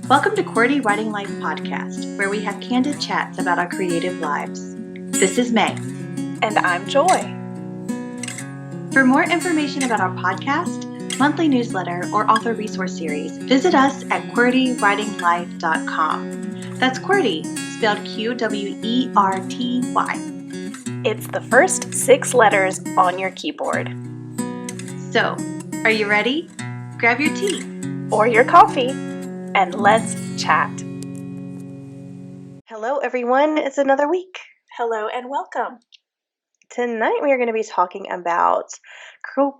Welcome to QWERTY Writing Life Podcast, where we have candid chats about our creative lives. This is May. And I'm Joy. For more information about our podcast, monthly newsletter, or author resource series, visit us at QWERTYWritingLife.com. That's QWERTY, spelled QWERTY. It's the first 6 letters on your keyboard. So, are you ready? Grab your tea. Or your coffee, and let's chat. Hello, everyone. It's another week. Hello and welcome. Tonight, we are going to be talking about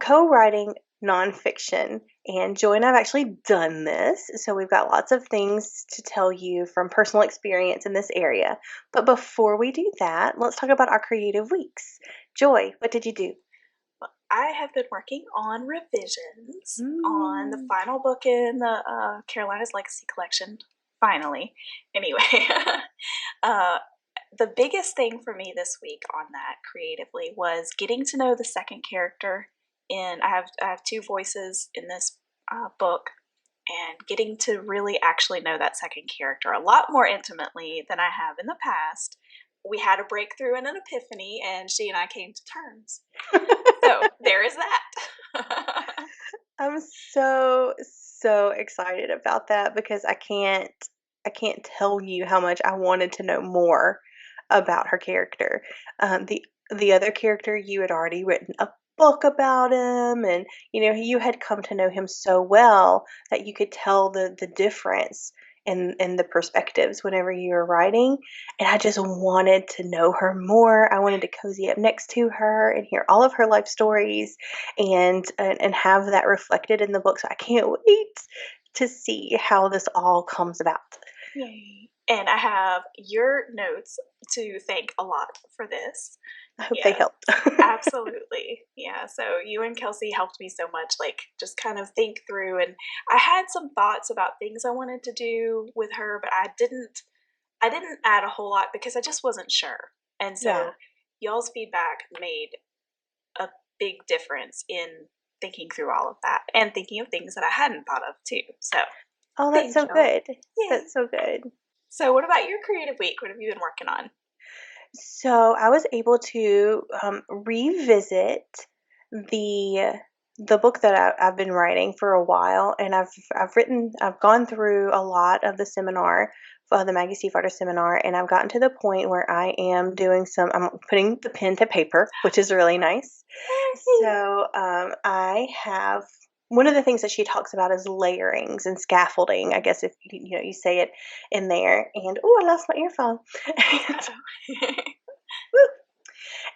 co-writing nonfiction. And Joy and I have actually done this, so we've got lots of things to tell you from personal experience in this area. But before we do that, let's talk about our creative weeks. Joy, what did you do? I have been working on revisions on the final book in the Carolina's Legacy Collection. Finally. Anyway, the biggest thing for me this week on that creatively was getting to know the second character. I have 2 voices in this book, and getting to really actually know that second character a lot more intimately than I have in the past. We had a breakthrough and an epiphany, and she and I came to terms. So there is that. I'm so excited about that because I can't tell you how much I wanted to know more about her character. The other character, you had already written a book about him, and you had come to know him so well that you could tell the difference in the perspectives whenever you were writing. And I just wanted to know her more. I wanted to cozy up next to her and hear all of her life stories and have that reflected in the book. So I can't wait to see how this all comes about. Yay. And I have your notes to thank a lot for this. I hope they helped. Absolutely. Yeah. So you and Kelsey helped me so much, just kind of think through. And I had some thoughts about things I wanted to do with her, but I didn't add a whole lot because I just wasn't sure. And so y'all's feedback made a big difference in thinking through all of that and thinking of things that I hadn't thought of too. So oh, that's so good. Yeah. That's so good. So what about your creative week? What have you been working on? So I was able to revisit the book that I've been writing for a while, and I've gone through a lot of the seminar, the Maggie Stiefvater seminar, and I've gotten to the point where I am I'm putting the pen to paper, which is really nice. So I have. One of the things that she talks about is layerings and scaffolding, I guess if you say it in there. And I lost my earphone.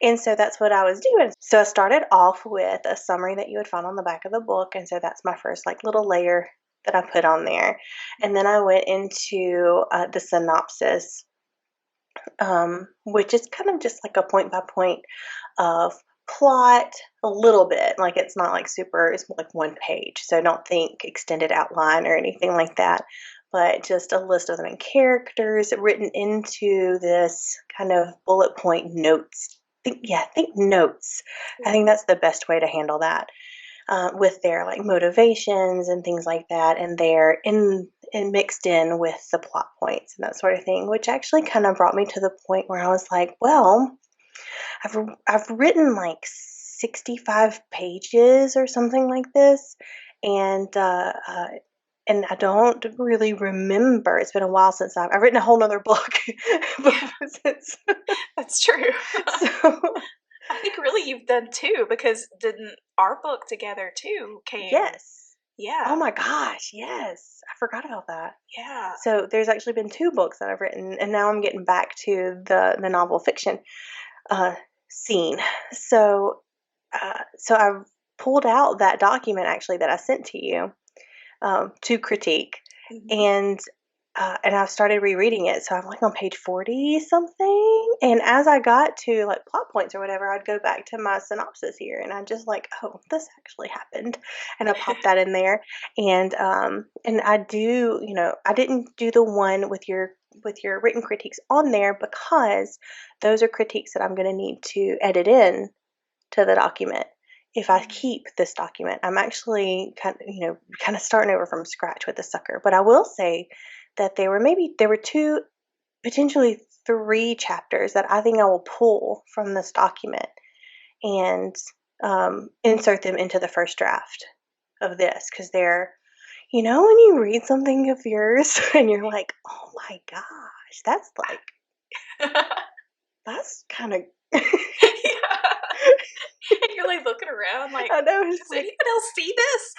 And so that's what I was doing. So I started off with a summary that you would find on the back of the book. And so that's my first little layer that I put on there. And then I went into the synopsis, which is kind of just like a point by point of plot a little bit. It's not super, it's like 1 page. So don't think extended outline or anything like that, but just a list of the main characters written into this kind of bullet point notes. Think notes. I think that's the best way to handle that, with their motivations and things like that, and they're mixed in with the plot points and that sort of thing, which actually kind of brought me to the point where I was like, well, I've written 65 pages or something like this, and I don't really remember. It's been a while since I've written a whole nother book. That's true. So I think really you've done 2, because didn't our book together too came? Yes. Yeah. Oh my gosh, yes. I forgot about that. Yeah. So there's actually been 2 books that I've written, and now I'm getting back to the novel fiction scene. So I pulled out that document actually that I sent to you to critique, and I've started rereading it. So I'm on page 40 something, and as I got to plot points or whatever, I'd go back to my synopsis here, and I just oh, this actually happened, and I popped that in there, and I do, I didn't do the one with your written critiques on there because those are critiques that I'm going to need to edit in to the document. If I keep this document, I'm actually kind of starting over from scratch with the sucker. But I will say that there were two, potentially three chapters that I think I will pull from this document and insert them into the first draft of this, because they're, when you read something of yours and you're like, oh my gosh, that's kind of. Yeah. And you're like looking around like, I know, does anyone else see this?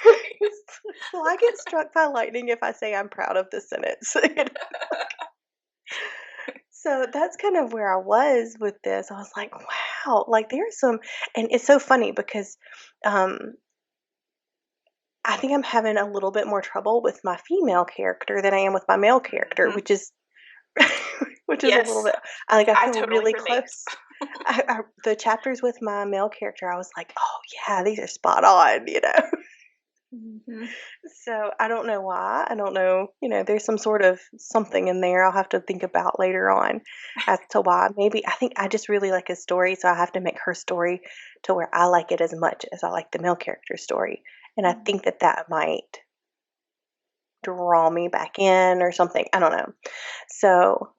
Well, I get struck by lightning if I say I'm proud of this sentence. So that's kind of where I was with this. I was like, wow, like there's some, and it's so funny because I think I'm having a little bit more trouble with my female character than I am with my male character, Mhm. which is which is a little Yes. bit, I feel totally really relate. close. The chapters with my male character, I was like, oh yeah, these are spot on, Mhm. So I don't know why. I don't know, there's some sort of something in there I'll have to think about later on as to why. Maybe I think I just really like his story, so I have to make her story to where I like it as much as I like the male character's story. And I think that might draw me back in or something. I don't know. So,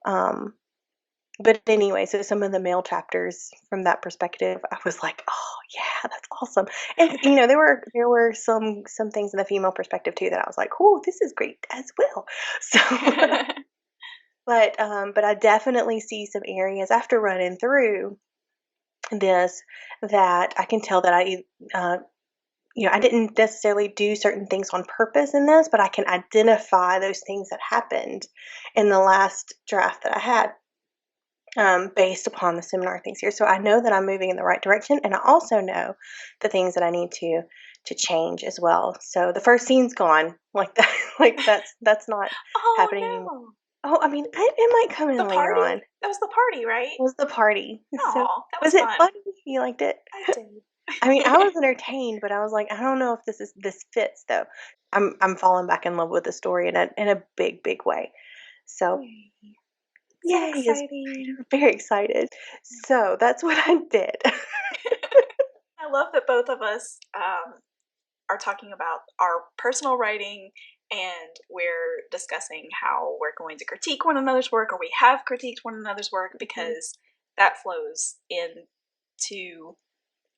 but anyway, so some of the male chapters from that perspective, I was like, oh yeah, that's awesome. And there were some things in the female perspective too that I was like, oh, this is great as well. So, but I definitely see some areas after running through this that I can tell that I didn't necessarily do certain things on purpose in this, but I can identify those things that happened in the last draft that I had. Based upon the seminar things here. So I know that I'm moving in the right direction, and I also know the things that I need to change as well. So the first scene's gone. Like that, that's not happening anymore. Oh Oh, I mean, it might come in no. The later party? on. That was the party, right? It was the party. So Oh, that was was it fun. funny? You liked it? I did. I mean, I was entertained, but I was like, I don't know if this fits though. I'm falling back in love with the story in a big way. So So yay, exciting. very excited. So that's what I did. I love that both of us are talking about our personal writing, and we're discussing how we're going to critique one another's work, or we have critiqued one another's work, because that flows into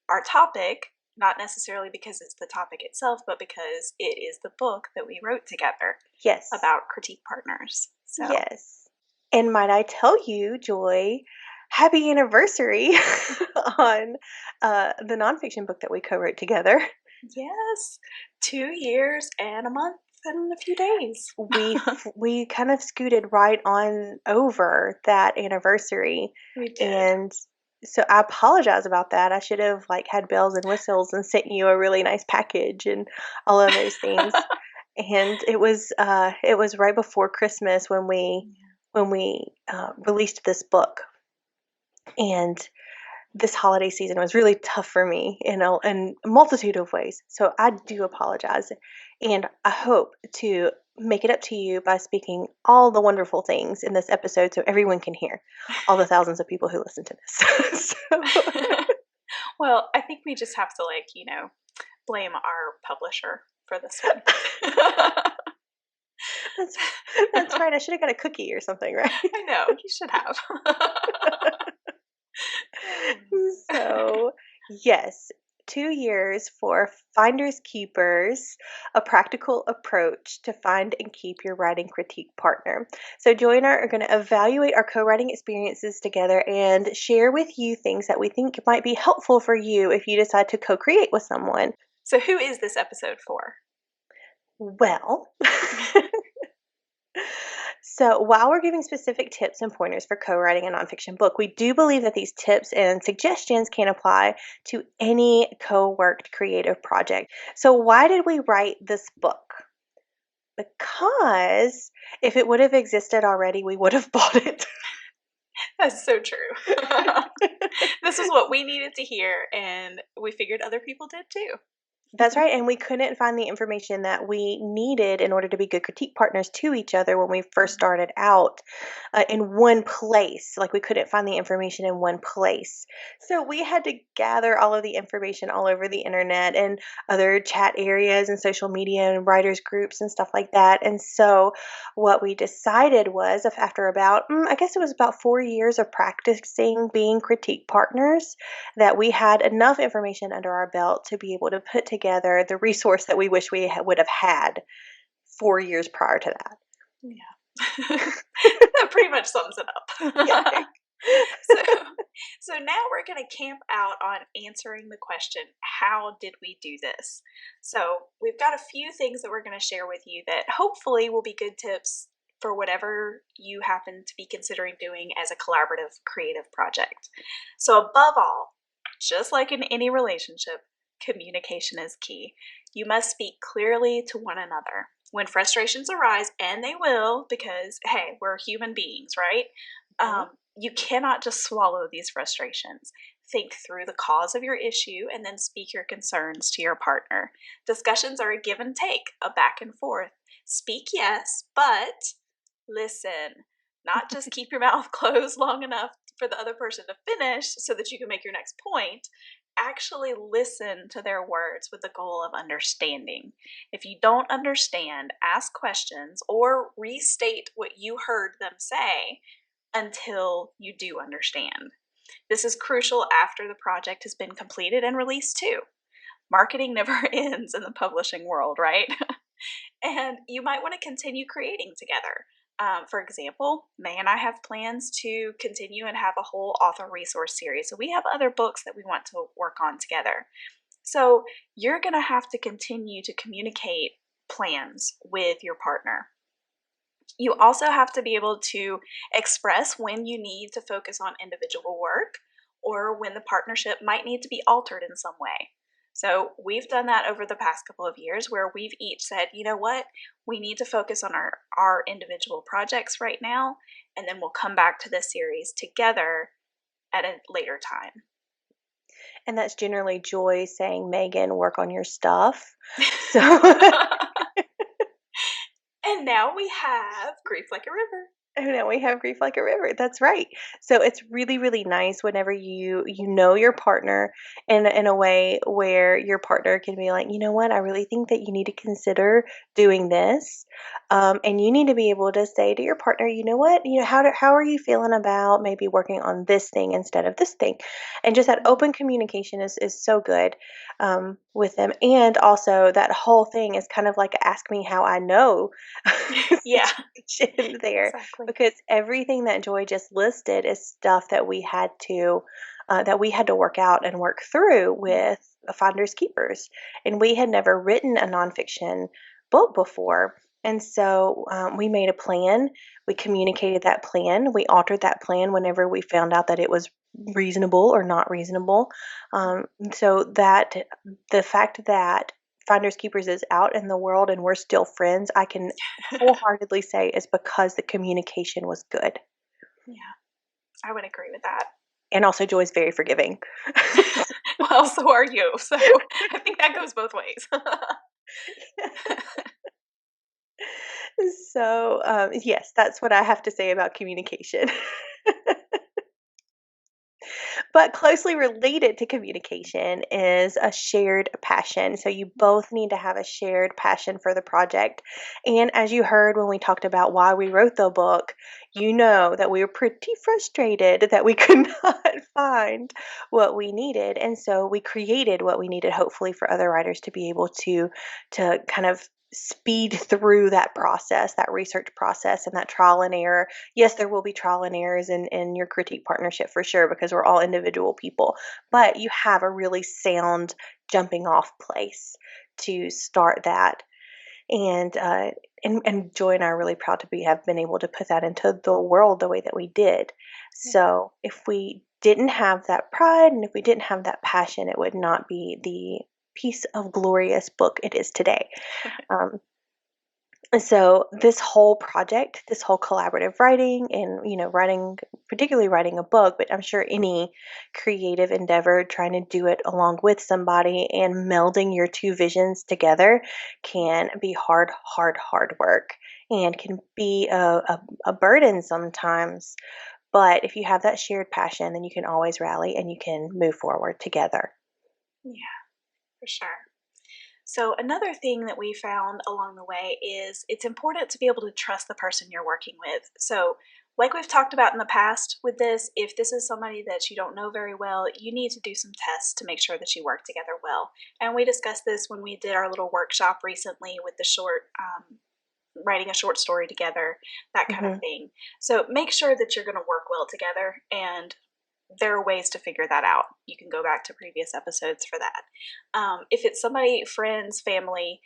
our topic, not necessarily because it's the topic itself, but because it is the book that we wrote together. Yes. About critique partners. So. Yes. And might I tell you, Joy, happy anniversary on the nonfiction book that we co-wrote together. Yes, 2 years and a month and a few days. We kind of scooted right on over that anniversary. We did. And so I apologize about that. I should have had bells and whistles and sent you a really nice package and all of those things. And it was right before Christmas when we released this book. And this holiday season was really tough for me in a multitude of ways. So I do apologize. And I hope to make it up to you by speaking all the wonderful things in this episode so everyone can hear, all the thousands of people who listen to this. Well, I think we just have to blame our publisher for this one. That's right. I should have got a cookie or something, right? I know, you should have. So, yes, 2 years for Finders Keepers, a practical approach to find and keep your writing critique partner. So Joy and I are going to evaluate our co-writing experiences together and share with you things that we think might be helpful for you if you decide to co-create with someone. So who is this episode for? Well, so while we're giving specific tips and pointers for co-writing a nonfiction book, we do believe that these tips and suggestions can apply to any co-worked creative project. So why did we write this book? Because if it would have existed already, we would have bought it. That's so true. This is what we needed to hear, and we figured other people did too. That's right, and we couldn't find the information that we needed in order to be good critique partners to each other when we first started out in one place. Like we couldn't find the information in one place. So we had to gather all of the information all over the internet and other chat areas and social media and writers groups and stuff like that. And so what we decided was after about, I guess it was about 4 years of practicing being critique partners, that we had enough information under our belt to be able to put together the resource that we wish we would have had 4 years prior to that. Yeah. That pretty much sums it up. Yeah. So now we're going to camp out on answering the question, how did we do this? So we've got a few things that we're going to share with you that hopefully will be good tips for whatever you happen to be considering doing as a collaborative creative project. So above all, just like in any relationship, communication is key. You must speak clearly to one another. When frustrations arise, and they will, because, hey, we're human beings, right? You cannot just swallow these frustrations. Think through the cause of your issue and then speak your concerns to your partner. Discussions are a give and take, a back and forth. Speak yes, but listen. Not just keep your mouth closed long enough for the other person to finish so that you can make your next point. Actually listen to their words with the goal of understanding. If you don't understand, ask questions or restate what you heard them say until you do understand. This is crucial after the project has been completed and released too. Marketing never ends in the publishing world, right? And you might want to continue creating together. For example, May and I have plans to continue and have a whole author resource series. So we have other books that we want to work on together. So you're going to have to continue to communicate plans with your partner. You also have to be able to express when you need to focus on individual work or when the partnership might need to be altered in some way. So we've done that over the past couple of years where we've each said, you know what, we need to focus on our individual projects right now, and then we'll come back to this series together at a later time. And that's generally Joy saying, Megan, work on your stuff. So And now we have Grief Like a River. And now we have Grief Like a River. That's right. So it's really, really nice whenever you know your partner in a way where your partner can be like, you know what, I really think that you need to consider doing this. And you need to be able to say to your partner, you know what, how are you feeling about maybe working on this thing instead of this thing? And just that open communication is so good with them. And also that whole thing is kind of like a ask me how I know Yeah. situation there. Exactly. Because everything that Joy just listed is stuff that we had to work out and work through with Finders Keepers, and we had never written a nonfiction book before. And so we made a plan. We communicated that plan. We altered that plan whenever we found out that it was reasonable or not reasonable. So that the fact that Finders Keepers is out in the world and we're still friends, I can wholeheartedly say is because the communication was good. Yeah, I would agree with that. And also Joy's very forgiving. Well, so are you. So I think that goes both ways. So, yes, that's what I have to say about communication. But closely related to communication is a shared passion. So you both need to have a shared passion for the project. And as you heard when we talked about why we wrote the book, you know that we were pretty frustrated that we could not find what we needed. And so we created what we needed, hopefully for other writers to be able to kind of speed through that process, that research process, and that trial and error. Yes, there will be trial and errors in your critique partnership for sure, because we're all individual people, but you have a really sound jumping off place to start that. And Joy and I are really proud to have been able to put that into the world the way that we did. So if we didn't have that pride and if we didn't have that passion, it would not be the piece of glorious book it is today. So this whole project, this whole collaborative writing and, writing, particularly writing a book, but I'm sure any creative endeavor, trying to do it along with somebody and melding your two visions together can be hard, hard, hard work and can be a burden sometimes. But if you have that shared passion, then you can always rally and you can move forward together. Yeah, for sure. So, another thing that we found along the way is it's important to be able to trust the person you're working with. So, like we've talked about in the past with this, if this is somebody that you don't know very well, you need to do some tests to make sure that you work together well. And we discussed this when we did our little workshop recently with the short, writing a short story together, that kind of Hmm. thing. So, make sure that you're going to work well together, and there are ways to figure that out. You can go back to previous episodes for that. If it's somebody, friends, family,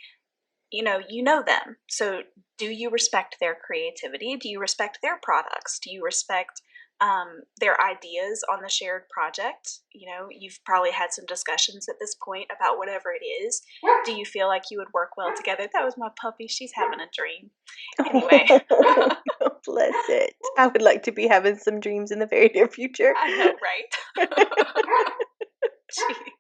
you know them. So do you respect their creativity? Do you respect their products? Do you respect their ideas on the shared project? You've probably had some discussions at this point about whatever it is. Do you feel like you would work well together? That was my puppy. She's having a dream. Anyway, Bless it. I would like to be having some dreams in the very near future. I know, right?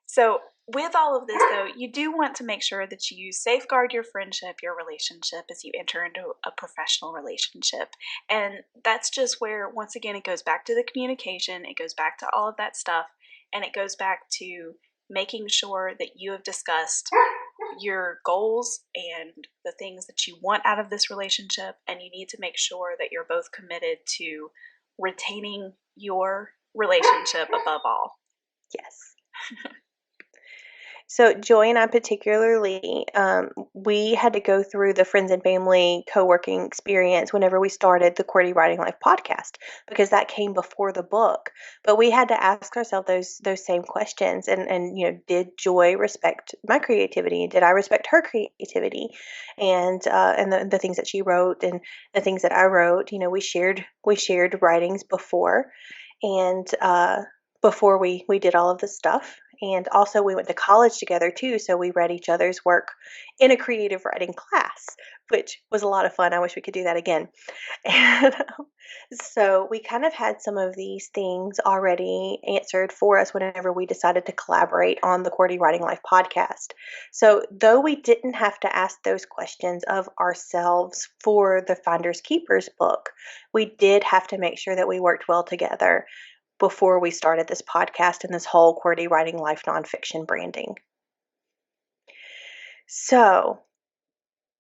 So, with all of this, though, you do want to make sure that you safeguard your friendship, your relationship as you enter into a professional relationship. And that's just where, once again, it goes back to the communication, it goes back to all of that stuff, and it goes back to making sure that you have discussed your goals and the things that you want out of this relationship. And you need to make sure that you're both committed to retaining your relationship above all. Yes. So Joy and I particularly, we had to go through the friends and family co-working experience whenever we started the QWERTY Writing Life podcast because that came before the book. But we had to ask ourselves those same questions, and did Joy respect my creativity? Did I respect her creativity? And the things that she wrote and the things that I wrote. We shared writings before, and before we did all of this stuff. And also, we went to college together too, so we read each other's work in a creative writing class, which was a lot of fun. I wish we could do that again. And so we kind of had some of these things already answered for us whenever we decided to collaborate on the QWERTY Writing Life podcast. So, though we didn't have to ask those questions of ourselves for the Finders Keepers book, we did have to make sure that we worked well together before we started this podcast and this whole QWERTY Writing Life nonfiction branding. So,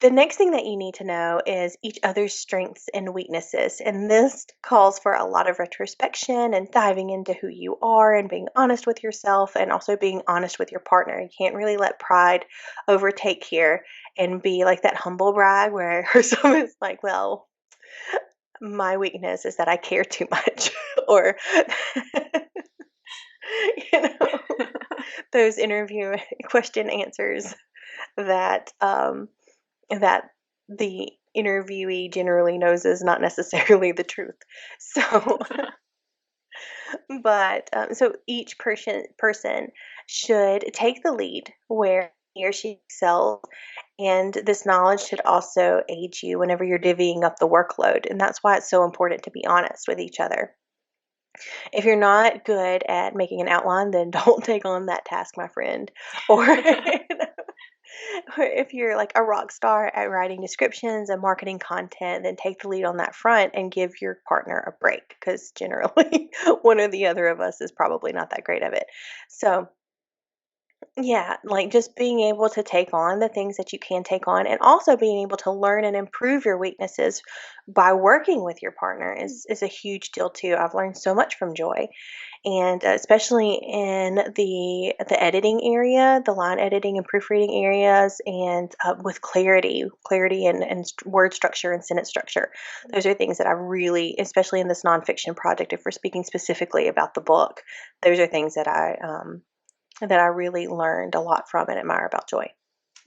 the next thing that you need to know is each other's strengths and weaknesses. And this calls for a lot of retrospection and diving into who you are and being honest with yourself and also being honest with your partner. You can't really let pride overtake here and be like that humble brag where someone's like, well, my weakness is that I care too much. Or you know those interview question answers that that the interviewee generally knows is not necessarily the truth. So but so each person should take the lead where he or she excels, and this knowledge should also aid you whenever you're divvying up the workload, and that's why it's so important to be honest with each other. If you're not good at making an outline, then don't take on that task, my friend. Or, or if you're like a rock star at writing descriptions and marketing content, then take the lead on that front and give your partner a break because generally one or the other of us is probably not that great of it. So, yeah, like just being able to take on the things that you can take on and also being able to learn and improve your weaknesses by working with your partner is a huge deal too. I've learned so much from Joy, and especially in the editing area, the line editing and proofreading areas, and with clarity and word structure and sentence structure. Those are things that I really, especially in this nonfiction project, if we're speaking specifically about the book, those are things that I really learned a lot from and admire about Joy.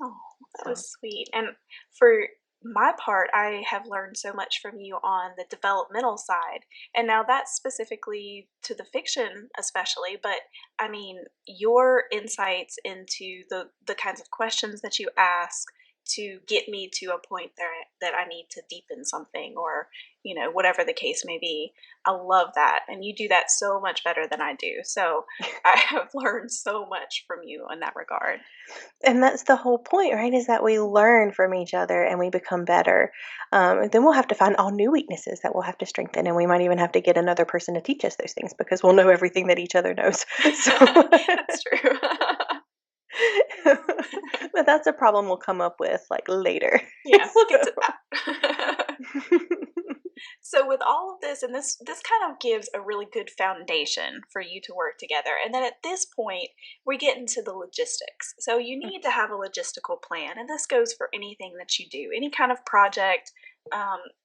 Oh, that So, was sweet. And for my part, I have learned so much from you on the developmental side. And now that's specifically to the fiction, especially, but I mean, your insights into the kinds of questions that you ask to get me to a point that I need to deepen something, or whatever the case may be. I love that, and you do that so much better than I do. So I have learned so much from you in that regard. And that's the whole point, right? Is that we learn from each other and we become better. Then we'll have to find all new weaknesses that we'll have to strengthen, and we might even have to get another person to teach us those things because we'll know everything that each other knows. So, That's true. but that's a problem we'll come up with like later. Yeah, we'll get to that. So with all of this, and this kind of gives a really good foundation for you to work together. And then at this point, we get into the logistics. So you need to have a logistical plan, and this goes for anything that you do, any kind of project.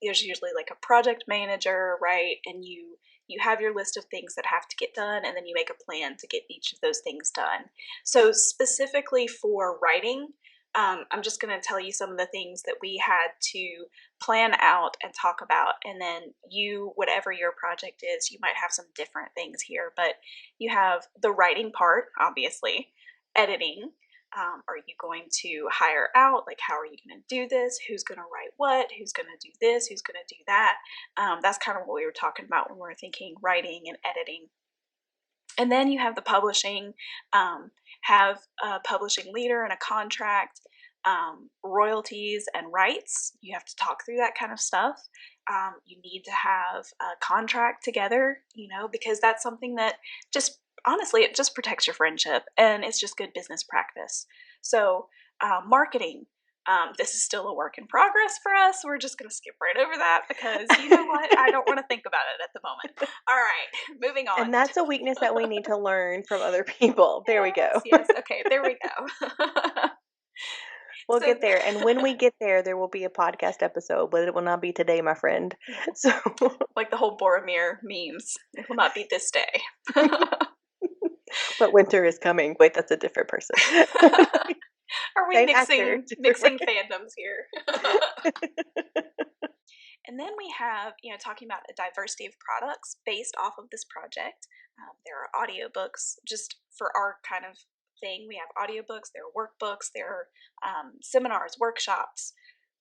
There's usually like a project manager, right? And you have your list of things that have to get done, and then you make a plan to get each of those things done. So specifically for writing, I'm just going to tell you some of the things that we had to plan out and talk about. And then whatever your project is, you might have some different things here, but you have the writing part, obviously, editing. Are you going to hire out? Like, how are you going to do this? Who's going to write what? Who's going to do this? Who's going to do that? That's kind of what we were talking about when we were thinking writing and editing. And then you have the publishing, have a publishing leader and a contract, royalties and rights. You have to talk through that kind of stuff. You need to have a contract together, because that's something that just, honestly, it just protects your friendship, and it's just good business practice. So marketing. This is still a work in progress for us. We're just going to skip right over that because you know what? I don't want to think about it at the moment. All right, moving on. And that's a weakness that we need to learn from other people. There we go. Yes. Okay, there we go. We'll get there. And when we get there, there will be a podcast episode, but it will not be today, my friend. So, like the whole Boromir memes. It will not be this day. But winter is coming. Wait, that's a different person. Are we mixing fandoms here? And then we have, talking about a diversity of products based off of this project. There are audiobooks, just for our kind of thing. We have audiobooks, there are workbooks, there are seminars, workshops,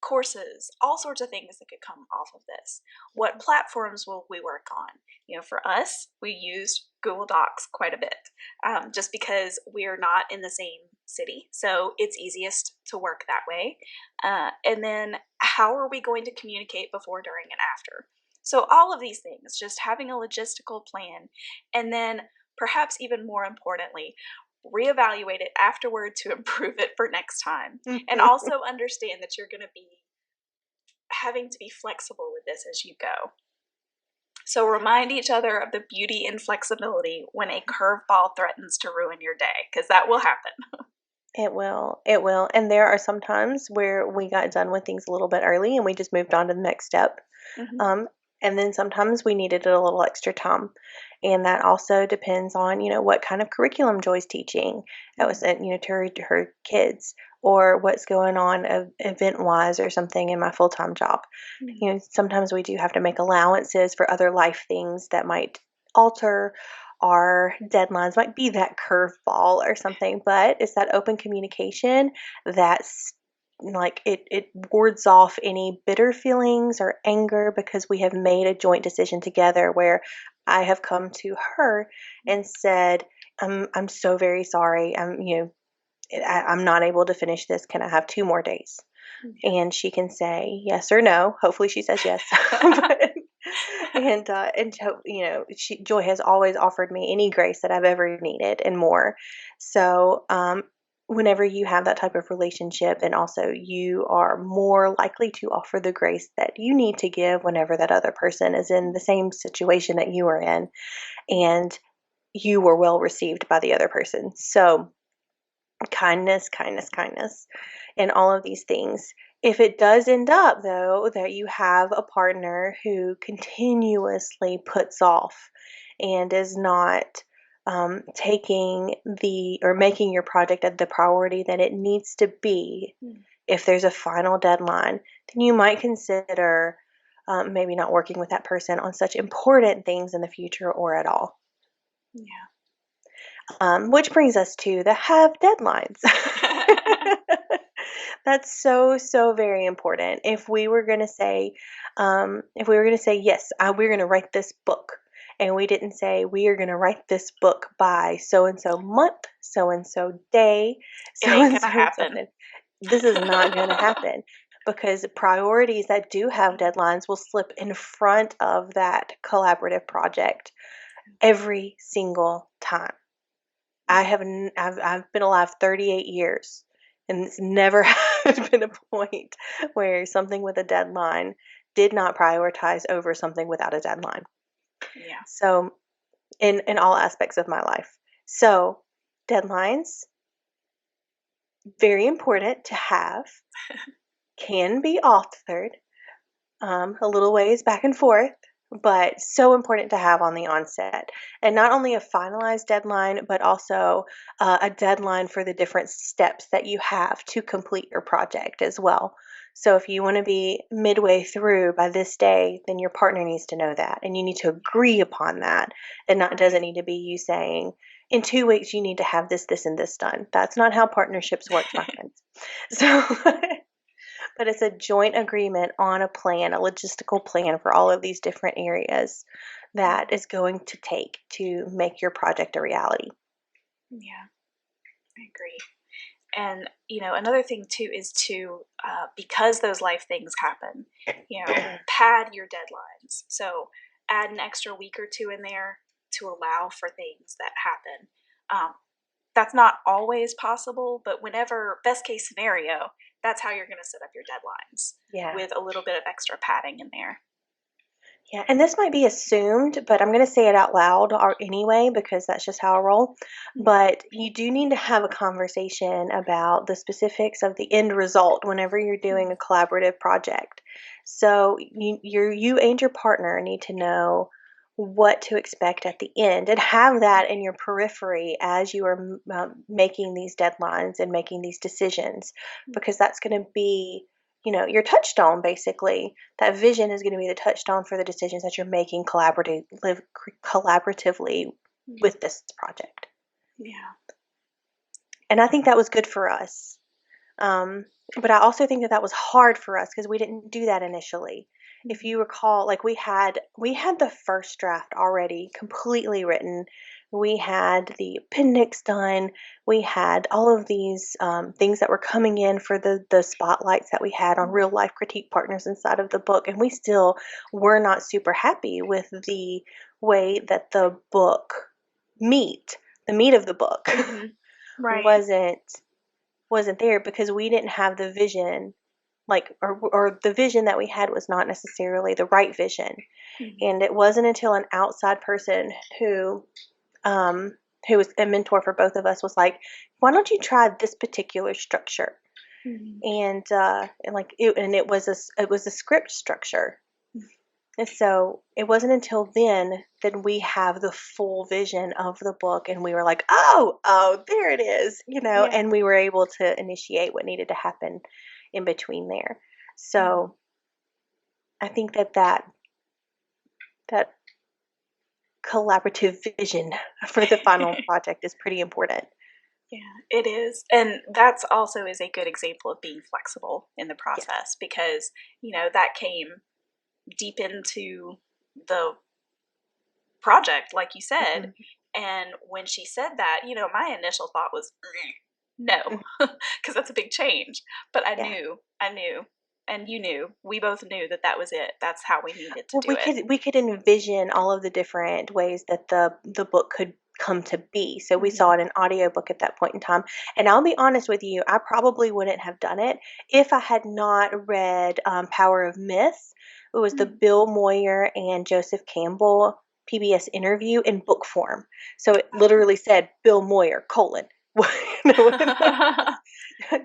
courses, all sorts of things that could come off of this. What platforms will we work on? For us, we use Google Docs quite a bit, just because we're not in the same city, so it's easiest to work that way. And then how are we going to communicate before, during, and after? So all of these things, just having a logistical plan, and then perhaps even more importantly, reevaluate it afterward to improve it for next time. And also understand that you're going to be having to be flexible with this as you go. So remind each other of the beauty and flexibility when a curveball threatens to ruin your day, because that will happen. It will. It will. And there are some times where we got done with things a little bit early and we just moved on to the next step. Mm-hmm. And then sometimes we needed a little extra time. And that also depends on, what kind of curriculum Joy's teaching. That was, to her kids, or what's going on event-wise or something in my full-time job. Mm-hmm. Sometimes we do have to make allowances for other life things that might alter our deadlines, might be that curveball or something. But it's that open communication that's like it wards off any bitter feelings or anger, because we have made a joint decision together where I have come to her and said, I'm so very sorry. I'm not able to finish this. Can I have 2 more days? Mm-hmm. And she can say yes or no. Hopefully she says yes. Joy has always offered me any grace that I've ever needed and more. So, whenever you have that type of relationship, and also you are more likely to offer the grace that you need to give whenever that other person is in the same situation that you are in, and you were well received by the other person. So kindness, and all of these things. If it does end up, though, that you have a partner who continuously puts off and is not taking or making your project at the priority that it needs to be, if there's a final deadline, then you might consider maybe not working with that person on such important things in the future or at all. Yeah. Which brings us to the have deadlines. That's so, so very important. If we were going to say, yes, we're going to write this book, and we didn't say we are going to write this book by so and so month, so and so day, It so ain't and gonna so happen. something. This is not going to happen because priorities that do have deadlines will slip in front of that collaborative project every single time. I've been alive 38 years, and it's never had been a point where something with a deadline did not prioritize over something without a deadline. Yeah. So, in all aspects of my life. So, deadlines, very important to have, can be authored a little ways back and forth, but so important to have on the onset. And not only a finalized deadline, but also a deadline for the different steps that you have to complete your project as well. So if you want to be midway through by this day, then your partner needs to know that, and you need to agree upon that. And not doesn't need to be you saying, in 2 weeks you need to have this, this, and this done. That's not how partnerships work, my friends. So but it's a joint agreement on a plan, a logistical plan for all of these different areas that is going to take to make your project a reality. Yeah, I agree. And, another thing too is to, because those life things happen, pad your deadlines. So add an extra week or two in there to allow for things that happen. That's not always possible, but whenever, best case scenario, that's how you're going to set up your deadlines. Yeah. With a little bit of extra padding in there. Yeah, and this might be assumed, but I'm going to say it out loud or anyway because that's just how I roll. But you do need to have a conversation about the specifics of the end result whenever you're doing a collaborative project. So you and your partner need to know what to expect at the end and have that in your periphery as you are making these deadlines and making these decisions, because that's going to be your touchstone. Basically, that vision is going to be the touchstone for the decisions that you're making collaboratively with this project. Yeah. And I think that was good for us. But I also think that was hard for us because we didn't do that initially. If you recall, like we had the first draft already completely written. We had the appendix done. We had all of these things that were coming in for the spotlights that we had on real life critique partners inside of the book, and we still were not super happy with the way that the meat of the book Right. wasn't there because we didn't have the vision, or the vision that we had was not necessarily the right vision. And it wasn't until an outside person who was a mentor for both of us was like, why don't you try this particular structure? And it was a script structure. And so it wasn't until then that we have the full vision of the book, and we were like, oh, there it is, and we were able to initiate what needed to happen in between there. So I think that collaborative vision for the final project is pretty important. Yeah, it is. And that's also is a good example of being flexible in the process because, that came deep into the project, like you said. And when she said that, my initial thought was, no, because that's a big change. But I knew, and you knew, we both knew that was it. That's how we needed to do it. We could envision all of the different ways that the book could come to be. So we saw it in audiobook at that point in time. And I'll be honest with you, I probably wouldn't have done it if I had not read Power of Myth. It was the Bill Moyer and Joseph Campbell PBS interview in book form. So it literally said Bill Moyer, :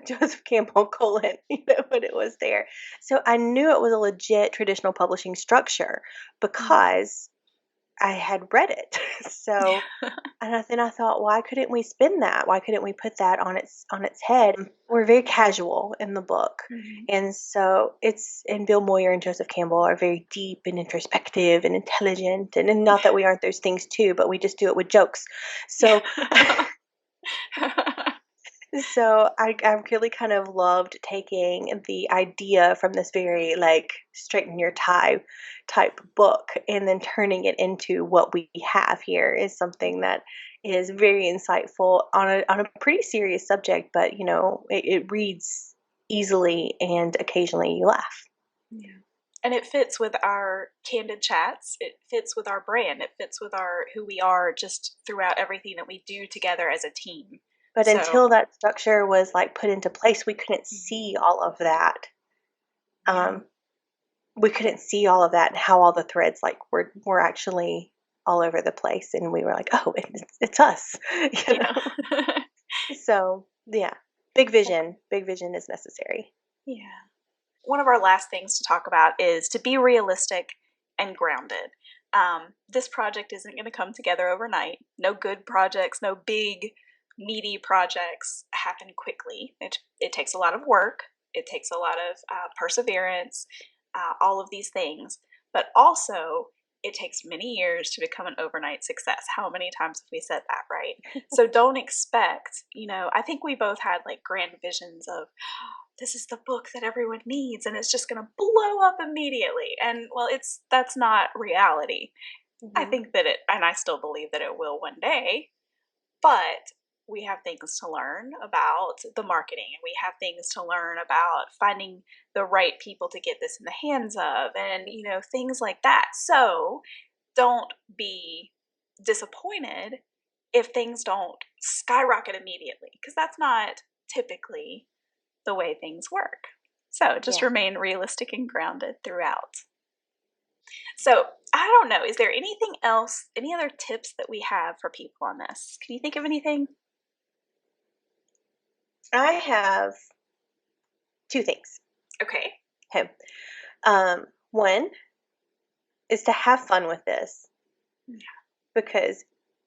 Joseph Campbell, : but it was there. So I knew it was a legit traditional publishing structure because I had read it. So, and then I thought, why couldn't we spin that? Why couldn't we put that on its head? We're very casual in the book. And so and Bill Moyer and Joseph Campbell are very deep and introspective and intelligent, and not that we aren't those things too, but we just do it with jokes. So So I really kind of loved taking the idea from this very like straighten your tie type book and then turning it into what we have here is something that is very insightful on a pretty serious subject, but it reads easily and occasionally you laugh. Yeah. And it fits with our candid chats. It fits with our brand. It fits with our who we are just throughout everything that we do together as a team. But So until that structure was like put into place, we couldn't see all of that. We couldn't see all of that and how all the threads like were actually all over the place, and we were like, oh, it's us, yeah. So yeah, big vision is necessary. Yeah. One of our last things to talk about is to be realistic and grounded. This project isn't going to come together overnight. No good projects, no big meaty projects happen quickly. It takes a lot of work. It takes a lot of perseverance, all of these things. But also, it takes many years to become an overnight success. How many times have we said that, right? So don't expect, I think we both had like grand visions of, this is the book that everyone needs and it's just going to blow up immediately. And well, that's not reality. Mm-hmm. I think that and I still believe that it will one day, but we have things to learn about the marketing, and we have things to learn about finding the right people to get this in the hands of, and things like that. So don't be disappointed if things don't skyrocket immediately, because that's not typically the way things work. So just remain realistic and grounded throughout. So I don't know, is there anything else, any other tips that we have for people on this? Can you think of anything? I have two things. Okay. One is to have fun with this. Yeah. Because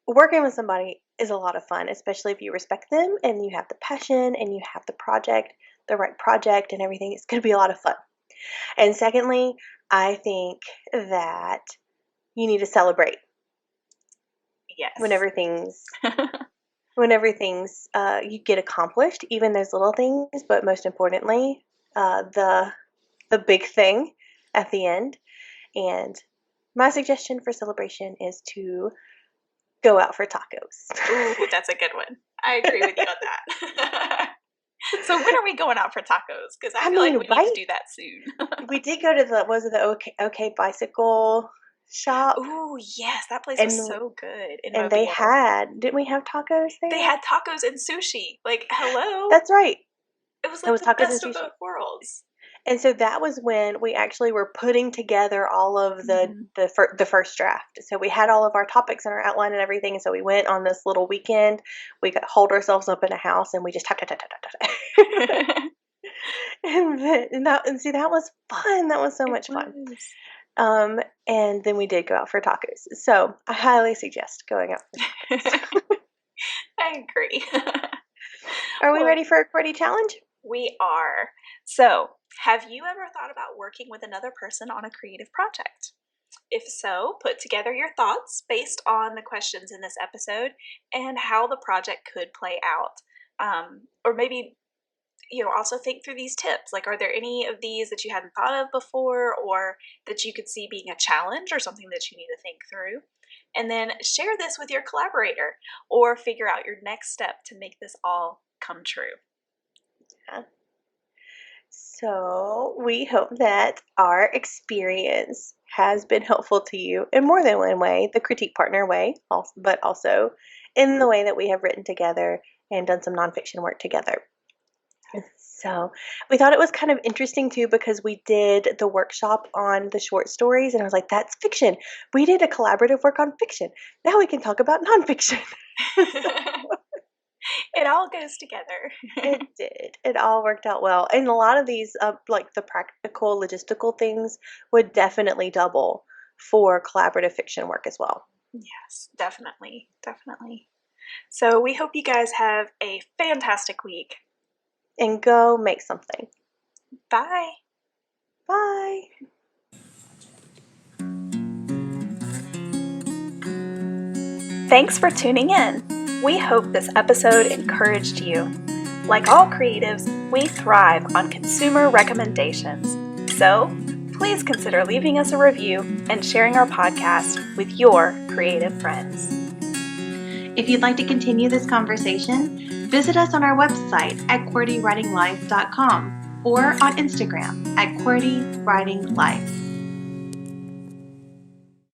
working with somebody is a lot of fun, especially if you respect them and you have the passion and you have the right project and everything. It's going to be a lot of fun. And secondly, I think that you need to celebrate. Yes. Whenever things you get accomplished, even those little things, but most importantly, the big thing at the end. And my suggestion for celebration is to go out for tacos. Ooh, that's a good one. I agree with you on that. So when are we going out for tacos? Because I feel like we need to do that soon. We did go to the OK Bicycle shop. Ooh, yes, that place was so good. And Mobile. didn't we have tacos there? They had tacos and sushi. Like, hello? That's right. It was like the best of both worlds. And so that was when we actually were putting together all of the first draft. So we had all of our topics and our outline and everything. And so we went on this little weekend. We holed ourselves up in a house and we just and see, that was fun. That was so much fun. And then we did go out for tacos. So I highly suggest going out for tacos. I agree. Are we ready for a QWERTY challenge? We are. So, have you ever thought about working with another person on a creative project? If so, put together your thoughts based on the questions in this episode and how the project could play out. Or maybe, also think through these tips. Like, are there any of these that you hadn't thought of before, or that you could see being a challenge or something that you need to think through? And then share this with your collaborator or figure out your next step to make this all come true. Yeah. So we hope that our experience has been helpful to you in more than one way, the critique partner way, but also in the way that we have written together and done some nonfiction work together. So we thought it was kind of interesting too, because we did the workshop on the short stories and I was like, that's fiction. We did a collaborative work on fiction. Now we can talk about nonfiction. It all goes together. It did. It all worked out well. And a lot of these, like the practical, logistical things would definitely double for collaborative fiction work as well. Yes, definitely. Definitely. So we hope you guys have a fantastic week. And go make something. Bye. Bye. Thanks for tuning in. We hope this episode encouraged you. Like all creatives, we thrive on consumer recommendations. So, please consider leaving us a review and sharing our podcast with your creative friends. If you'd like to continue this conversation, visit us on our website at QWERTYWritingLife.com or on Instagram at QWERTYWritingLife.